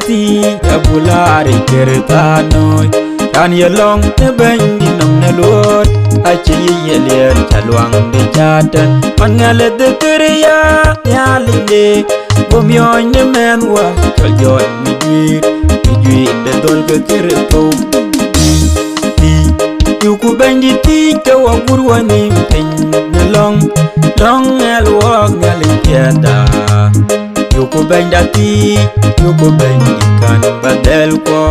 ti abulari Kerethanooi kan ye long ne ben di nom ne lot a chi ye ler chalwang de chatan man ngale de kriya nyalinde bom yoy ne men wa chol jot mi jwi de dol ke kerto ti yu ku ben di ti ke wa gurwa ni pen ne long el wa ngale tiada yu ku ben da ti yu ku ben di kan badel ko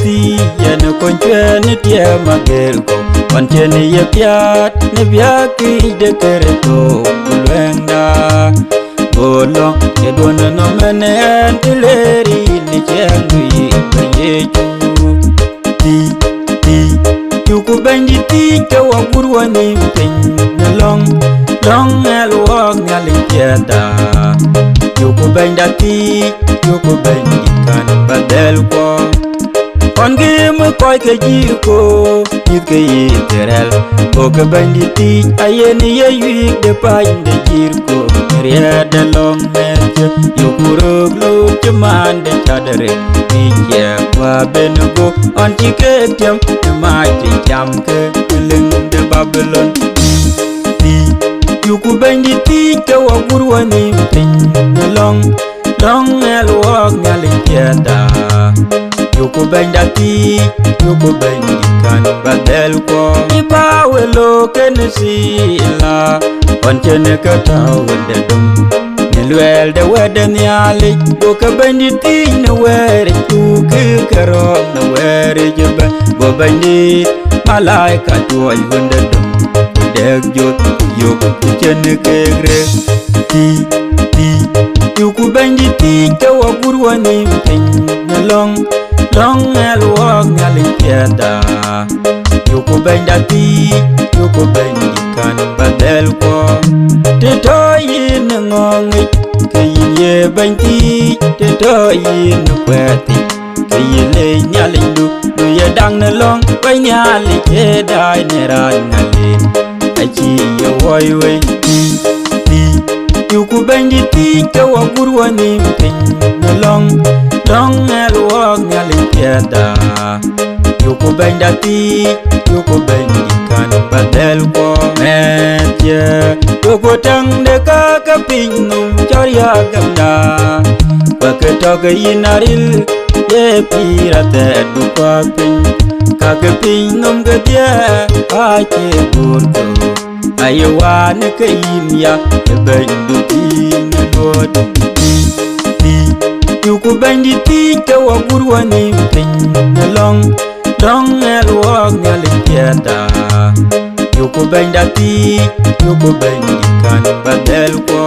ti yen kon chen tie mager ko kon chen ye piat ne bia ki de kereto kulwenda bolo ke don no menen tileri ni chen wi ye ti yu ku bendi ti ke wa gurwani pen na long el wa ngali tiada yu ku benda ti yu ku bendi kan badel ko on game koi ke jiko yit ke yiterel o ke banditi ayeni ye yik de pain de jirko ria de long net yo kurog lo chaman de chadere ye wa benugo on ti ke tiam ma ti jam ke ling de babylon ti yo ku banditi ke wa gurwani tin long el wa ngali tiada Yuko benda ti, yuko bendi kan badel ko Iba welo kenesi la Wanchene kata wende dum Niluel de wede nyali Yuko bendi ti ne were Yuki kero ne were jube Go bendi malaika tuwaj wende dum Dek jut yuko kuchene kegre Ti Yuko bendi ti kawa gurwani mpin Nalong el wa ngali tiada yuko benda ti yuko bendi kan badel ko te to yin ngongi ke ye benti te to yin kwati ke le nyali du ye dang na long bai nyali ke dai ne ran ngali achi ye woi wei ti yuko bendi ti ke wa gurwani mpin na long el wa ngali tiada yuko benda ti yuko bendi kan badel ko metye yuko tang de ka pinum choria gamda paketok inaril ye pirate du pa pin ka pinum gedia ache burdo aywa ne ke imya bendu ti ne god Yuko bendi ti ke wa gurwani pen na long el wa ngali tiada Yuko benda ti yuko bendi kan badel ko